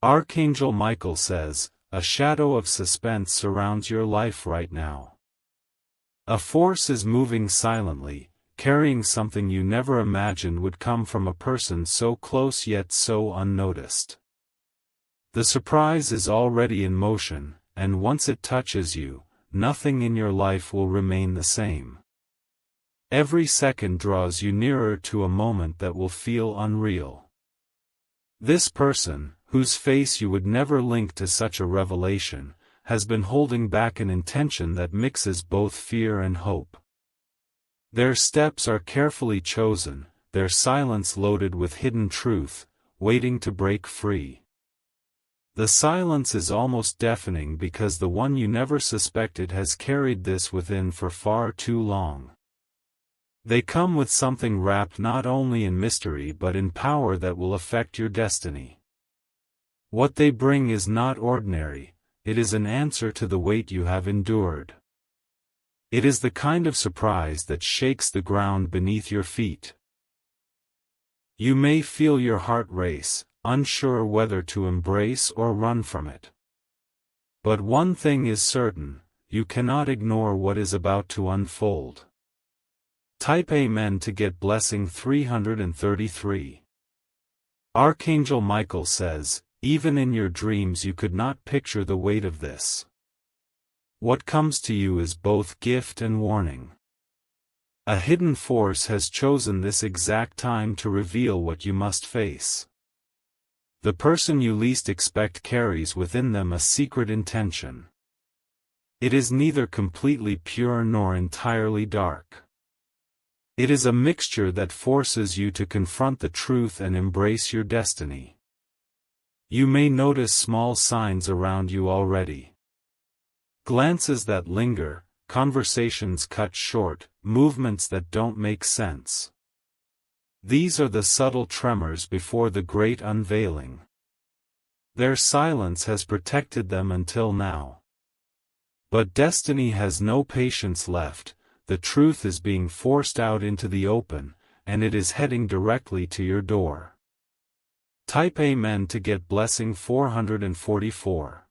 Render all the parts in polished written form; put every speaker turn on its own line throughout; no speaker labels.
Archangel Michael says, a shadow of suspense surrounds your life right now. A force is moving silently, carrying something you never imagined would come from a person so close yet so unnoticed. The surprise is already in motion, and once it touches you, nothing in your life will remain the same. Every second draws you nearer to a moment that will feel unreal. This person, whose face you would never link to such a revelation, has been holding back an intention that mixes both fear and hope. Their steps are carefully chosen, their silence loaded with hidden truth, waiting to break free. The silence is almost deafening because the one you never suspected has carried this within for far too long. They come with something wrapped not only in mystery but in power that will affect your destiny. What they bring is not ordinary, it is an answer to the weight you have endured. It is the kind of surprise that shakes the ground beneath your feet. You may feel your heart race, unsure whether to embrace or run from it. But one thing is certain, you cannot ignore what is about to unfold. Type Amen to get blessing 333. Archangel Michael says, even in your dreams you could not picture the weight of this. What comes to you is both gift and warning. A hidden force has chosen this exact time to reveal what you must face. The person you least expect carries within them a secret intention. It is neither completely pure nor entirely dark. It is a mixture that forces you to confront the truth and embrace your destiny. You may notice small signs around you already. Glances that linger, conversations cut short, movements that don't make sense. These are the subtle tremors before the great unveiling. Their silence has protected them until now. But destiny has no patience left, the truth is being forced out into the open, and it is heading directly to your door. Type Amen to get blessing 444.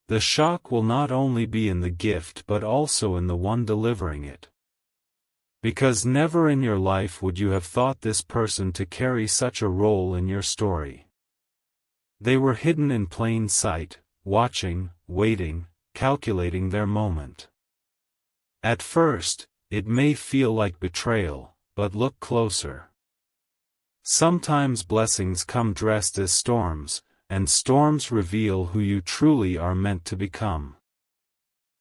The shock will not only be in the gift but also in the one delivering it. Because never in your life would you have thought this person to carry such a role in your story. They were hidden in plain sight, watching, waiting, calculating their moment. At first, it may feel like betrayal, but look closer. Sometimes blessings come dressed as storms, and storms reveal who you truly are meant to become.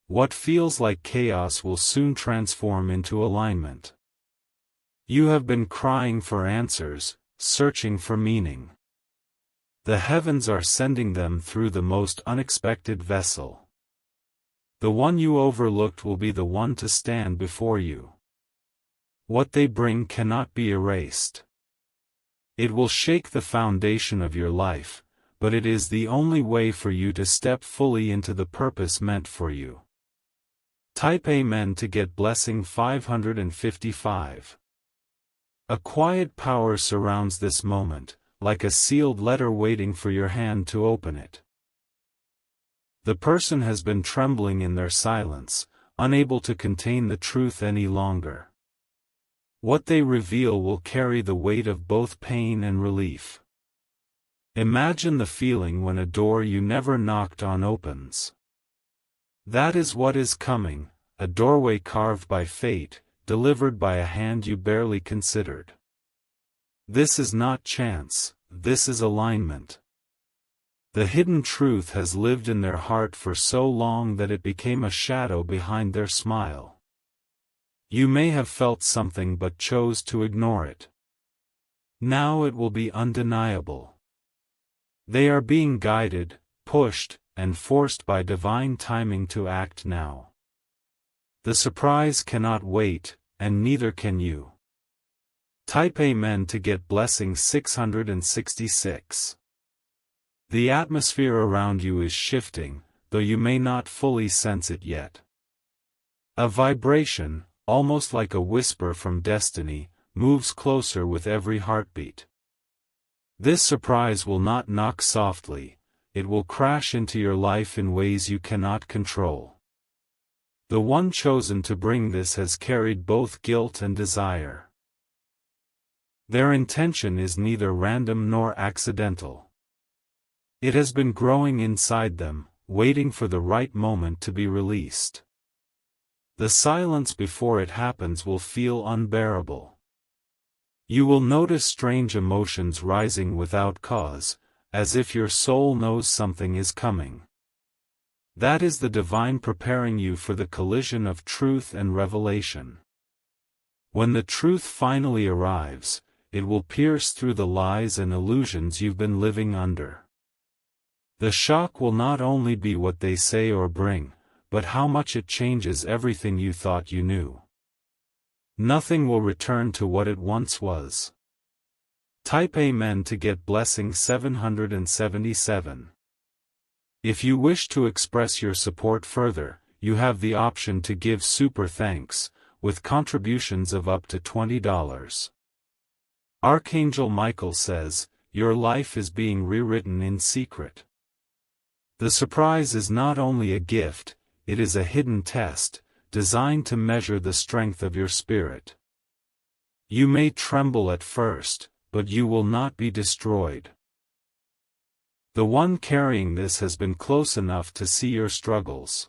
What feels like chaos will soon transform into alignment. You have been crying for answers, searching for meaning. The heavens are sending them through the most unexpected vessel. The one you overlooked will be the one to stand before you. What they bring cannot be erased. It will shake the foundation of your life, but it is the only way for you to step fully into the purpose meant for you. Type Amen to get blessing 555. A quiet power surrounds this moment, like a sealed letter waiting for your hand to open it. The person has been trembling in their silence, unable to contain the truth any longer. What they reveal will carry the weight of both pain and relief. Imagine the feeling when a door you never knocked on opens. That is what is coming, a doorway carved by fate, delivered by a hand you barely considered. This is not chance, this is alignment. The hidden truth has lived in their heart for so long that it became a shadow behind their smile. You may have felt something but chose to ignore it. Now it will be undeniable. They are being guided, pushed, and forced by divine timing to act now. The surprise cannot wait, and neither can you. Type Amen to get blessing 666. The atmosphere around you is shifting, though you may not fully sense it yet. A vibration, almost like a whisper from destiny, moves closer with every heartbeat. This surprise will not knock softly, it will crash into your life in ways you cannot control. The one chosen to bring this has carried both guilt and desire. Their intention is neither random nor accidental. It has been growing inside them, waiting for the right moment to be released. The silence before it happens will feel unbearable. You will notice strange emotions rising without cause, as if your soul knows something is coming. That is the divine preparing you for the collision of truth and revelation. When the truth finally arrives, it will pierce through the lies and illusions you've been living under. The shock will not only be what they say or bring, but how much it changes everything you thought you knew. Nothing will return to what it once was. Type Amen to get blessing 777. If you wish to express your support further, you have the option to give super thanks, with contributions of up to $20. Archangel Michael says, your life is being rewritten in secret. The surprise is not only a gift, it is a hidden test, designed to measure the strength of your spirit. You may tremble at first, but you will not be destroyed. The one carrying this has been close enough to see your struggles.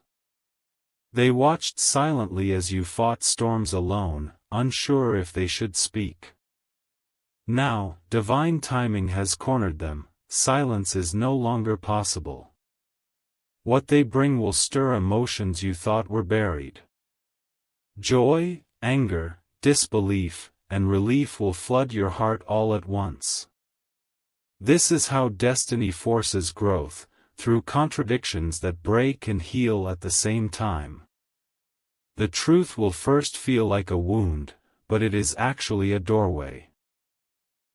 They watched silently as you fought storms alone, unsure if they should speak. Now, divine timing has cornered them, silence is no longer possible. What they bring will stir emotions you thought were buried. Joy, anger, disbelief, and relief will flood your heart all at once. This is how destiny forces growth, through contradictions that break and heal at the same time. The truth will first feel like a wound, but it is actually a doorway.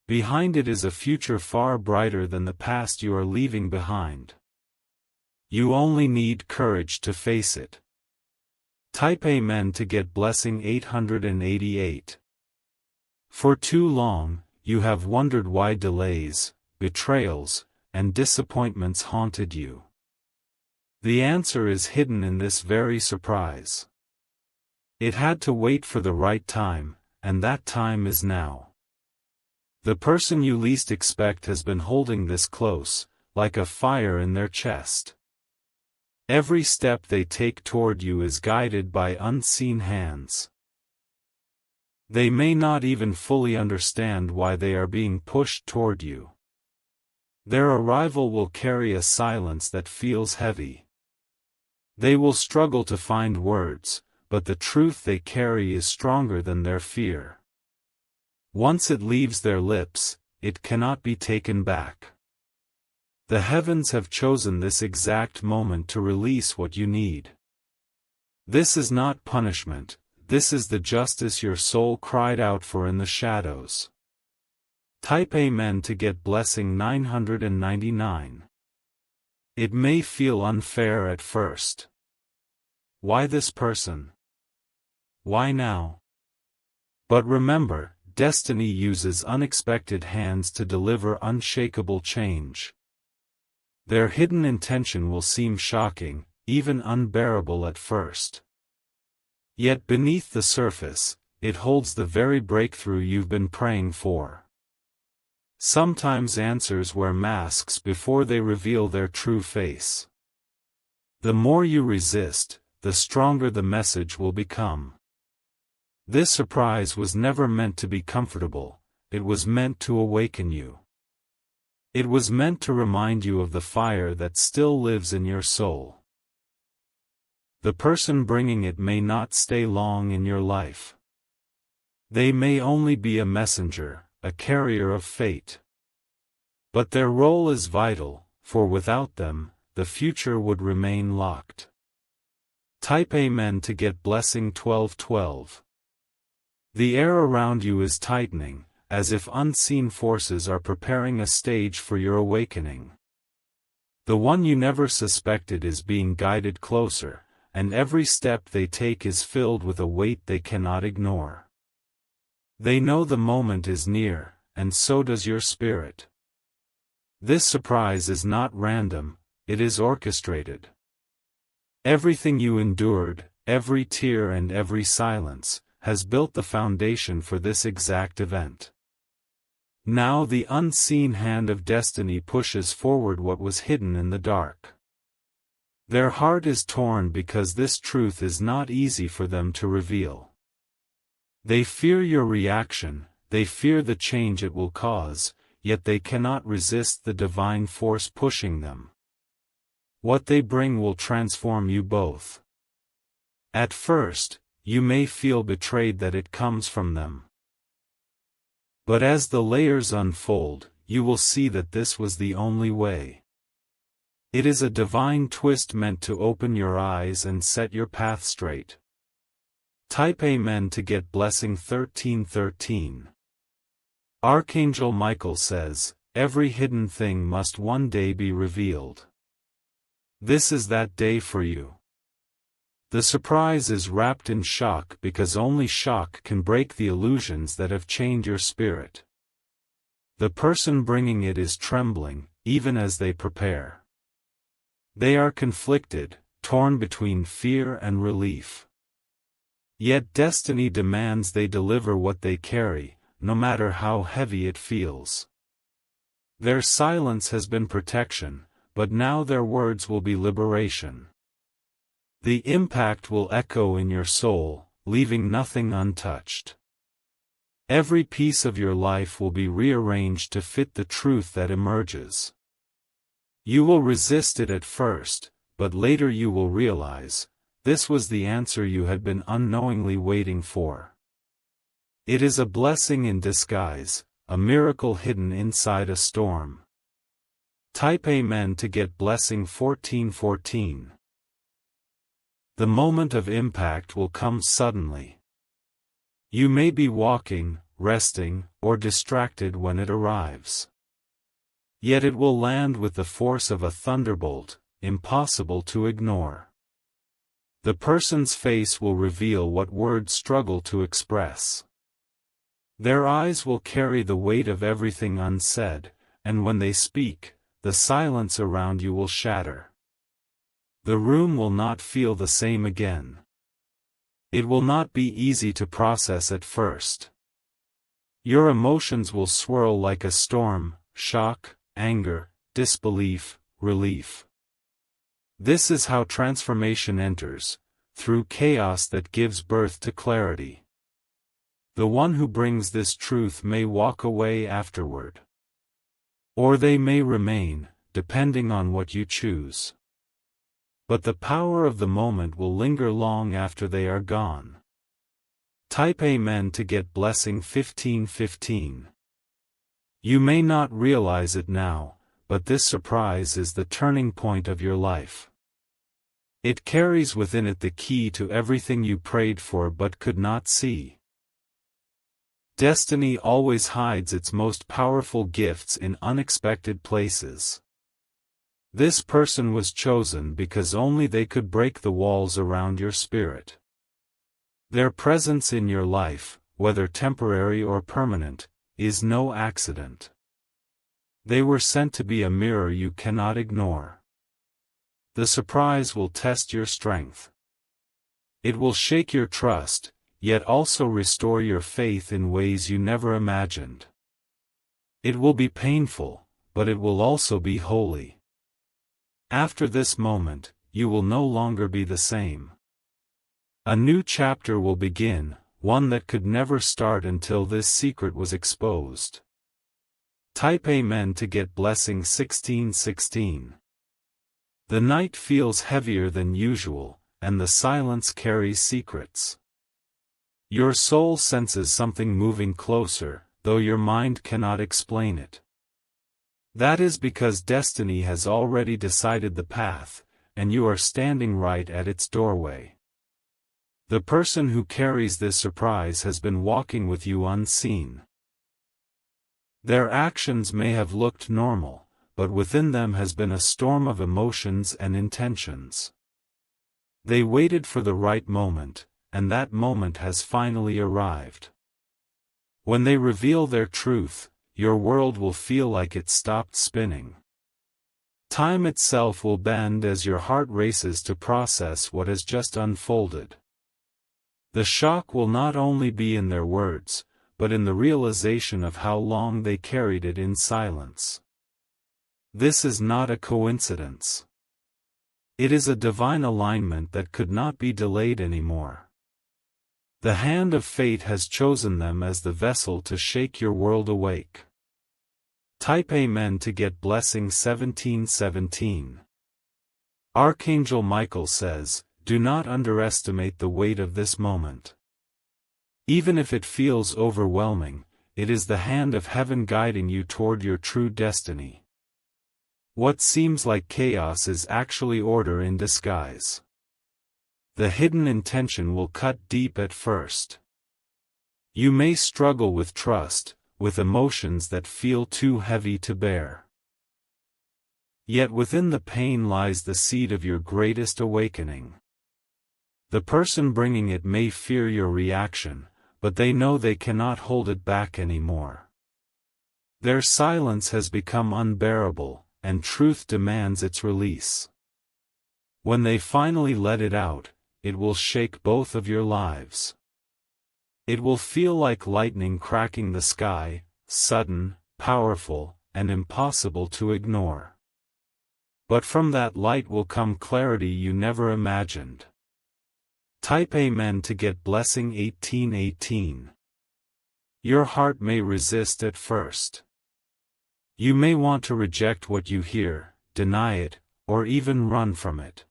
Behind it is a future far brighter than the past you are leaving behind. You only need courage to face it. Type Amen to get blessing 888. For too long, you have wondered why delays, betrayals, and disappointments haunted you. The answer is hidden in this very surprise. It had to wait for the right time, and that time is now. The person you least expect has been holding this close, like a fire in their chest. Every step they take toward you is guided by unseen hands. They may not even fully understand why they are being pushed toward you. Their arrival will carry a silence that feels heavy. They will struggle to find words, but the truth they carry is stronger than their fear. Once it leaves their lips, it cannot be taken back. The heavens have chosen this exact moment to release what you need. This is not punishment, this is the justice your soul cried out for in the shadows. Type Amen to get blessing 999. It may feel unfair at first. Why this person? Why now? But remember, destiny uses unexpected hands to deliver unshakable change. Their hidden intention will seem shocking, even unbearable at first. Yet beneath the surface, it holds the very breakthrough you've been praying for. Sometimes answers wear masks before they reveal their true face. The more you resist, the stronger the message will become. This surprise was never meant to be comfortable, it was meant to awaken you. It was meant to remind you of the fire that still lives in your soul. The person bringing it may not stay long in your life. They may only be a messenger, a carrier of fate. But their role is vital, for without them, the future would remain locked. Type Amen to get blessing 1212. The air around you is tightening, as if unseen forces are preparing a stage for your awakening. The one you never suspected is being guided closer, and every step they take is filled with a weight they cannot ignore. They know the moment is near, and so does your spirit. This surprise is not random, it is orchestrated. Everything you endured, every tear and every silence, has built the foundation for this exact event. Now the unseen hand of destiny pushes forward what was hidden in the dark. Their heart is torn because this truth is not easy for them to reveal. They fear your reaction, they fear the change it will cause, yet they cannot resist the divine force pushing them. What they bring will transform you both. At first, you may feel betrayed that it comes from them. But as the layers unfold, you will see that this was the only way. It is a divine twist meant to open your eyes and set your path straight. Type Amen to get blessing 1313. Archangel Michael says, every hidden thing must one day be revealed. This is that day for you. The surprise is wrapped in shock because only shock can break the illusions that have chained your spirit. The person bringing it is trembling, even as they prepare. They are conflicted, torn between fear and relief. Yet destiny demands they deliver what they carry, no matter how heavy it feels. Their silence has been protection, but now their words will be liberation. The impact will echo in your soul, leaving nothing untouched. Every piece of your life will be rearranged to fit the truth that emerges. You will resist it at first, but later you will realize, this was the answer you had been unknowingly waiting for. It is a blessing in disguise, a miracle hidden inside a storm. Type Amen to get blessing 1414. The moment of impact will come suddenly. You may be walking, resting, or distracted when it arrives. Yet it will land with the force of a thunderbolt, impossible to ignore. The person's face will reveal what words struggle to express. Their eyes will carry the weight of everything unsaid, and when they speak, the silence around you will shatter. The room will not feel the same again. It will not be easy to process at first. Your emotions will swirl like a storm: shock, anger, disbelief, relief. This is how transformation enters, through chaos that gives birth to clarity. The one who brings this truth may walk away afterward. Or they may remain, depending on what you choose. But the power of the moment will linger long after they are gone. Type Amen to get blessing 1515. You may not realize it now, but this surprise is the turning point of your life. It carries within it the key to everything you prayed for but could not see. Destiny always hides its most powerful gifts in unexpected places. This person was chosen because only they could break the walls around your spirit. Their presence in your life, whether temporary or permanent, is no accident. They were sent to be a mirror you cannot ignore. The surprise will test your strength. It will shake your trust, yet also restore your faith in ways you never imagined. It will be painful, but it will also be holy. After this moment, you will no longer be the same. A new chapter will begin, one that could never start until this secret was exposed. Type Amen to get blessing 1616. The night feels heavier than usual, and the silence carries secrets. Your soul senses something moving closer, though your mind cannot explain it. That is because destiny has already decided the path, and you are standing right at its doorway. The person who carries this surprise has been walking with you unseen. Their actions may have looked normal, but within them has been a storm of emotions and intentions. They waited for the right moment, and that moment has finally arrived. When they reveal their truth, your world will feel like it stopped spinning. Time itself will bend as your heart races to process what has just unfolded. The shock will not only be in their words, but in the realization of how long they carried it in silence. This is not a coincidence. It is a divine alignment that could not be delayed anymore. The hand of fate has chosen them as the vessel to shake your world awake. Type Amen to get blessing 1717. Archangel Michael says, do not underestimate the weight of this moment. Even if it feels overwhelming, it is the hand of heaven guiding you toward your true destiny. What seems like chaos is actually order in disguise. The hidden intention will cut deep at first. You may struggle with trust, with emotions that feel too heavy to bear. Yet within the pain lies the seed of your greatest awakening. The person bringing it may fear your reaction, but they know they cannot hold it back anymore. Their silence has become unbearable, and truth demands its release. When they finally let it out, it will shake both of your lives. It will feel like lightning cracking the sky, sudden, powerful, and impossible to ignore. But from that light will come clarity you never imagined. Type Amen to get blessing 1818. Your heart may resist at first. You may want to reject what you hear, deny it, or even run from it.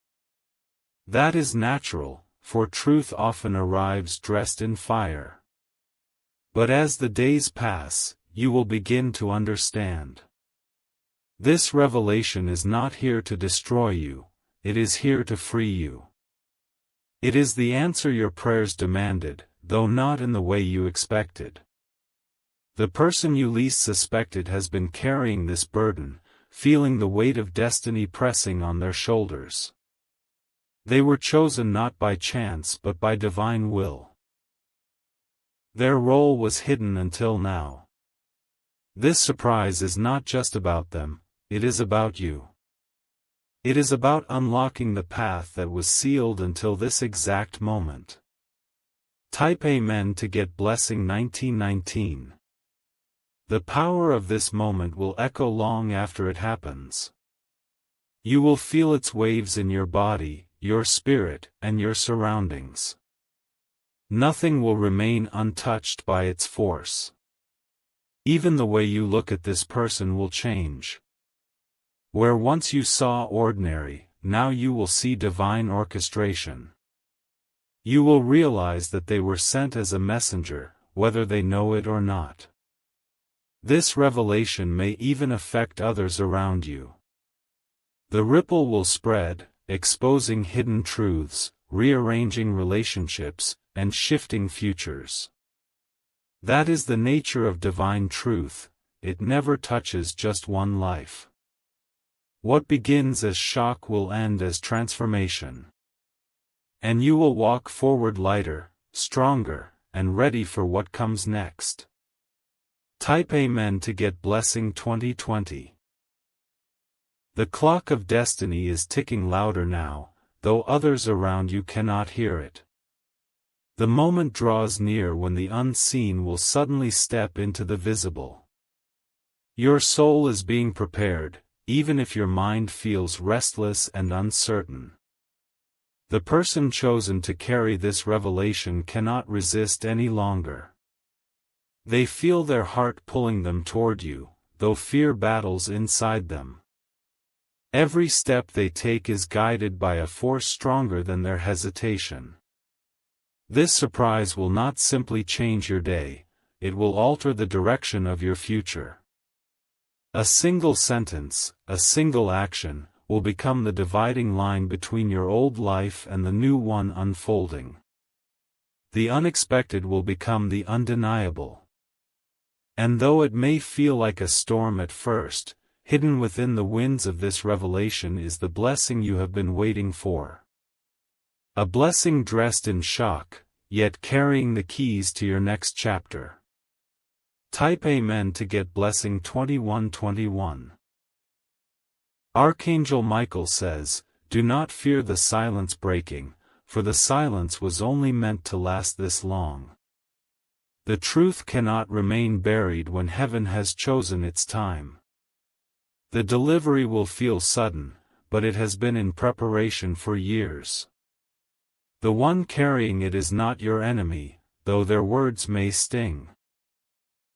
That is natural, for truth often arrives dressed in fire. But as the days pass, you will begin to understand. This revelation is not here to destroy you, it is here to free you. It is the answer your prayers demanded, though not in the way you expected. The person you least suspected has been carrying this burden, feeling the weight of destiny pressing on their shoulders. They were chosen not by chance but by divine will. Their role was hidden until now. This surprise is not just about them, it is about you. It is about unlocking the path that was sealed until this exact moment. Type Amen to get blessing 1919. The power of this moment will echo long after it happens. You will feel its waves in your body, your spirit, and your surroundings. Nothing will remain untouched by its force. Even the way you look at this person will change. Where once you saw ordinary, now you will see divine orchestration. You will realize that they were sent as a messenger, whether they know it or not. This revelation may even affect others around you. The ripple will spread, exposing hidden truths, rearranging relationships, and shifting futures. That is the nature of divine truth, it never touches just one life. What begins as shock will end as transformation. And you will walk forward lighter, stronger, and ready for what comes next. Type Amen to get blessing 2020. The clock of destiny is ticking louder now, though others around you cannot hear it. The moment draws near when the unseen will suddenly step into the visible. Your soul is being prepared, even if your mind feels restless and uncertain. The person chosen to carry this revelation cannot resist any longer. They feel their heart pulling them toward you, though fear battles inside them. Every step they take is guided by a force stronger than their hesitation. This surprise will not simply change your day, it will alter the direction of your future. A single sentence, a single action, will become the dividing line between your old life and the new one unfolding. The unexpected will become the undeniable. And though it may feel like a storm at first, hidden within the winds of this revelation is the blessing you have been waiting for. A blessing dressed in shock, yet carrying the keys to your next chapter. Type Amen to get blessing 2121. Archangel Michael says, "Do not fear the silence breaking, for the silence was only meant to last this long. The truth cannot remain buried when heaven has chosen its time. The delivery will feel sudden, but it has been in preparation for years. The one carrying it is not your enemy, though their words may sting.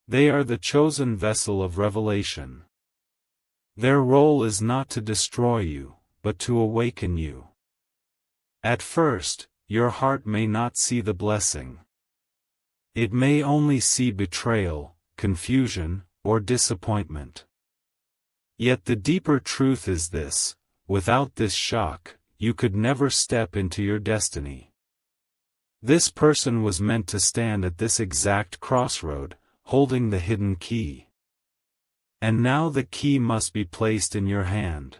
They are the chosen vessel of revelation. Their role is not to destroy you, but to awaken you. At first, your heart may not see the blessing. It may only see betrayal, confusion, or disappointment. Yet the deeper truth is this: without this shock, you could never step into your destiny. This person was meant to stand at this exact crossroad, holding the hidden key. And now the key must be placed in your hand.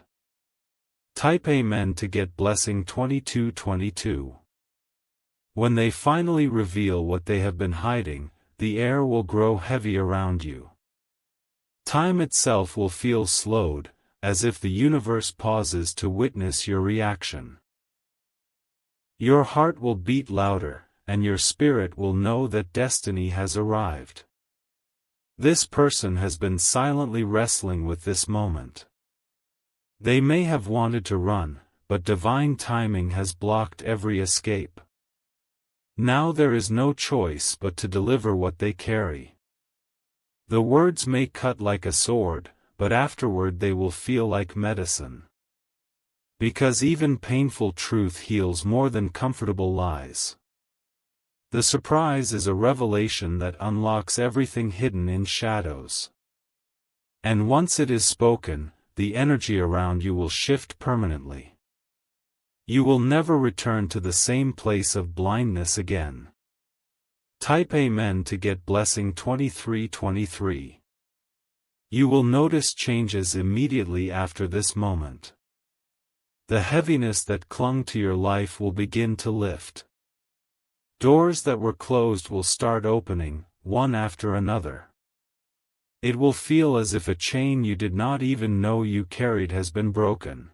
Type Amen to get blessing 2222. When they finally reveal what they have been hiding, the air will grow heavy around you. Time itself will feel slowed, as if the universe pauses to witness your reaction. Your heart will beat louder, and your spirit will know that destiny has arrived. This person has been silently wrestling with this moment. They may have wanted to run, but divine timing has blocked every escape. Now there is no choice but to deliver what they carry. The words may cut like a sword, but afterward they will feel like medicine. Because even painful truth heals more than comfortable lies. The surprise is a revelation that unlocks everything hidden in shadows. And once it is spoken, the energy around you will shift permanently. You will never return to the same place of blindness again. Type Amen to get blessing 2323. You will notice changes immediately after this moment. The heaviness that clung to your life will begin to lift. Doors that were closed will start opening, one after another. It will feel as if a chain you did not even know you carried has been broken.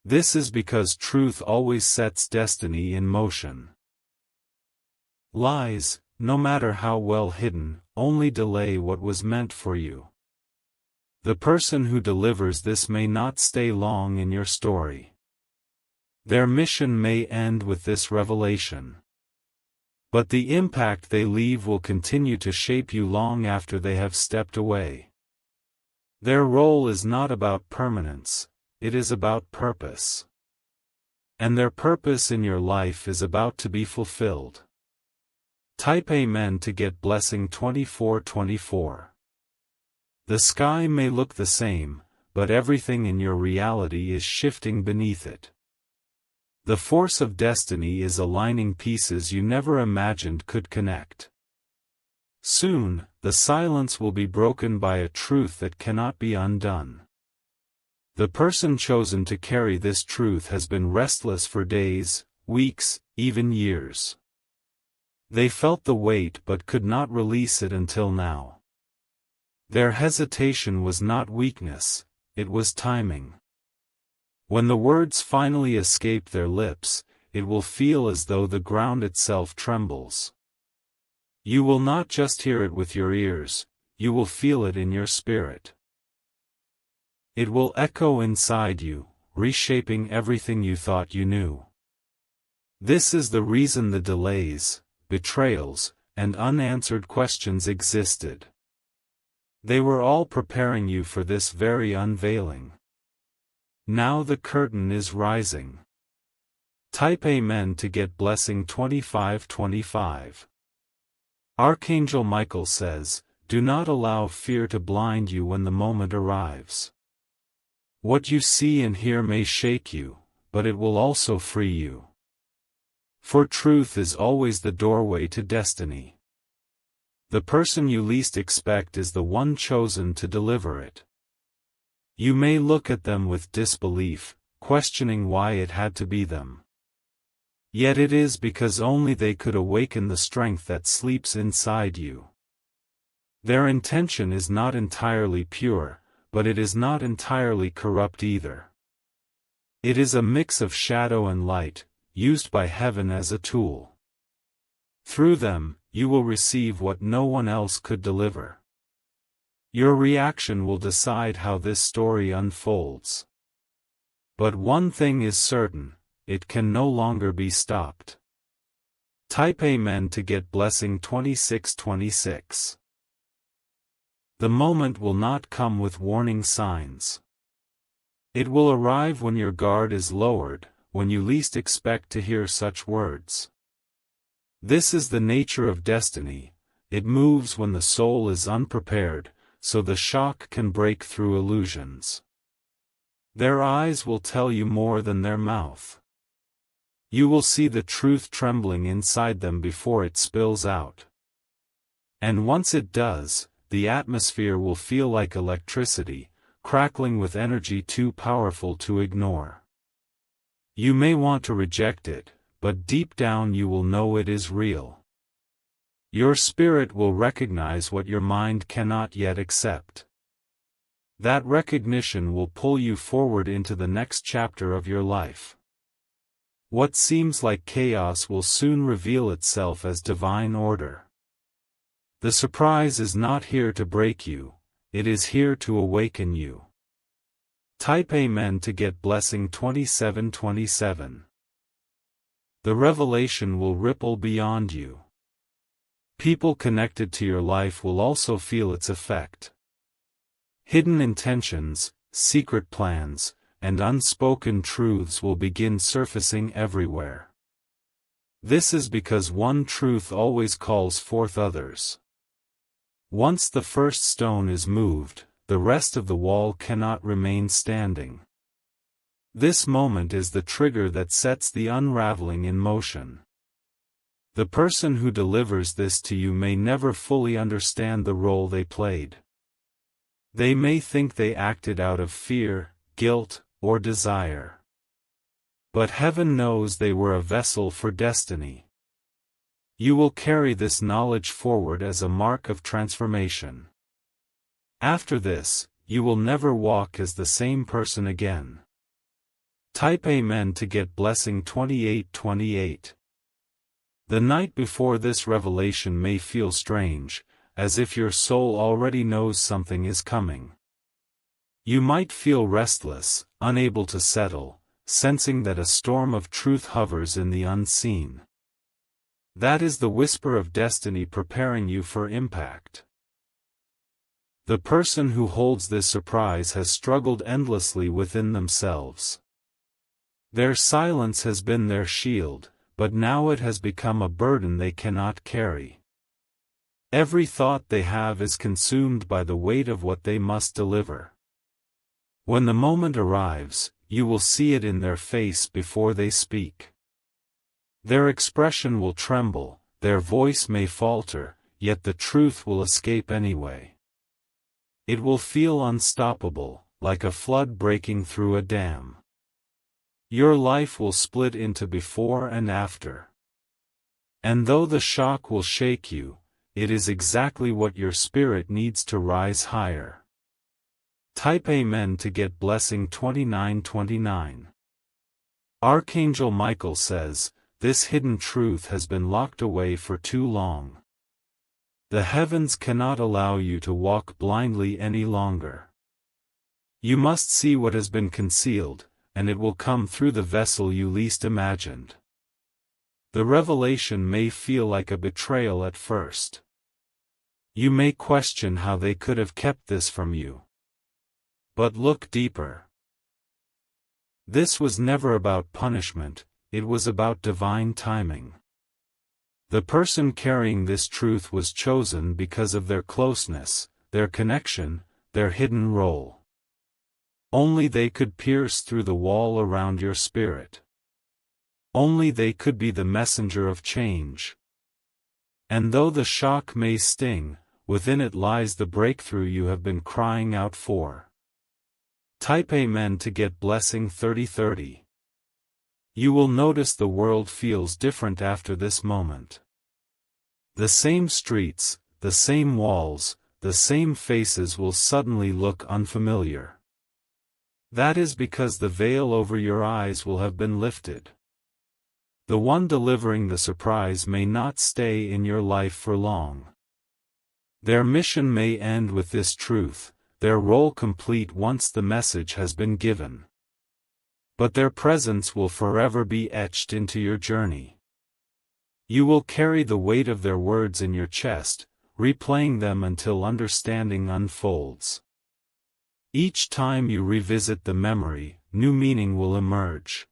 This is because truth always sets destiny in motion. Lies, no matter how well hidden, only delay what was meant for you. The person who delivers this may not stay long in your story. Their mission may end with this revelation. But the impact they leave will continue to shape you long after they have stepped away. Their role is not about permanence. It is about purpose. And their purpose in your life is about to be fulfilled. Type Amen to get blessing 2424. The sky may look the same, but everything in your reality is shifting beneath it. The force of destiny is aligning pieces you never imagined could connect. Soon, the silence will be broken by a truth that cannot be undone. The person chosen to carry this truth has been restless for days, weeks, even years. They felt the weight but could not release it until now. Their hesitation was not weakness, it was timing. When the words finally escape their lips, it will feel as though the ground itself trembles. You will not just hear it with your ears, you will feel it in your spirit. It will echo inside you, reshaping everything you thought you knew. This is the reason the delays, betrayals, and unanswered questions existed. They were all preparing you for this very unveiling. Now the curtain is rising. Type Amen to get blessing 2525. Archangel Michael says, "Do not allow fear to blind you when the moment arrives. What you see and hear may shake you, but it will also free you. For truth is always the doorway to destiny. The person you least expect is the one chosen to deliver it. You may look at them with disbelief, questioning why it had to be them. Yet it is because only they could awaken the strength that sleeps inside you. Their intention is not entirely pure, but it is not entirely corrupt either. It is a mix of shadow and light, used by heaven as a tool. Through them, you will receive what no one else could deliver. Your reaction will decide how this story unfolds. But one thing is certain, it can no longer be stopped. Type Amen to get blessing 2626. The moment will not come with warning signs. It will arrive when your guard is lowered, when you least expect to hear such words. This is the nature of destiny, it moves when the soul is unprepared, so the shock can break through illusions. Their eyes will tell you more than their mouth. You will see the truth trembling inside them before it spills out. And once it does, the atmosphere will feel like electricity, crackling with energy too powerful to ignore. You may want to reject it, but deep down you will know it is real. Your spirit will recognize what your mind cannot yet accept. That recognition will pull you forward into the next chapter of your life. What seems like chaos will soon reveal itself as divine order. The surprise is not here to break you, it is here to awaken you. Type Amen to get blessing 2727. The revelation will ripple beyond you. People connected to your life will also feel its effect. Hidden intentions, secret plans, and unspoken truths will begin surfacing everywhere. This is because one truth always calls forth others. Once the first stone is moved, the rest of the wall cannot remain standing. This moment is the trigger that sets the unraveling in motion. The person who delivers this to you may never fully understand the role they played. They may think they acted out of fear, guilt, or desire. But heaven knows they were a vessel for destiny. You will carry this knowledge forward as a mark of transformation. After this, you will never walk as the same person again. Type Amen to get blessing 2828. The night before this revelation may feel strange, as if your soul already knows something is coming. You might feel restless, unable to settle, sensing that a storm of truth hovers in the unseen. That is the whisper of destiny preparing you for impact. The person who holds this surprise has struggled endlessly within themselves. Their silence has been their shield, but now it has become a burden they cannot carry. Every thought they have is consumed by the weight of what they must deliver. When the moment arrives, you will see it in their face before they speak. Their expression will tremble, their voice may falter, yet the truth will escape anyway. It will feel unstoppable, like a flood breaking through a dam. Your life will split into before and after. And though the shock will shake you, it is exactly what your spirit needs to rise higher. Type Amen to get blessing 2929. Archangel Michael says, this hidden truth has been locked away for too long. The heavens cannot allow you to walk blindly any longer. You must see what has been concealed, and it will come through the vessel you least imagined. The revelation may feel like a betrayal at first. You may question how they could have kept this from you. But look deeper. This was never about punishment, it was about divine timing. The person carrying this truth was chosen because of their closeness, their connection, their hidden role. Only they could pierce through the wall around your spirit. Only they could be the messenger of change. And though the shock may sting, within it lies the breakthrough you have been crying out for. Type Amen to get blessing 3030. You will notice the world feels different after this moment. The same streets, the same walls, the same faces will suddenly look unfamiliar. That is because the veil over your eyes will have been lifted. The one delivering the surprise may not stay in your life for long. Their mission may end with this truth, their role complete once the message has been given. But their presence will forever be etched into your journey. You will carry the weight of their words in your chest, replaying them until understanding unfolds. Each time you revisit the memory, new meaning will emerge.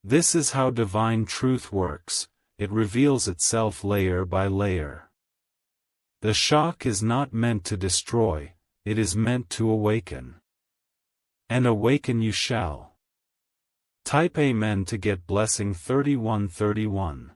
This is how divine truth works, it reveals itself layer by layer. The shock is not meant to destroy, it is meant to awaken. And awaken you shall. Type Amen to get blessing 3131.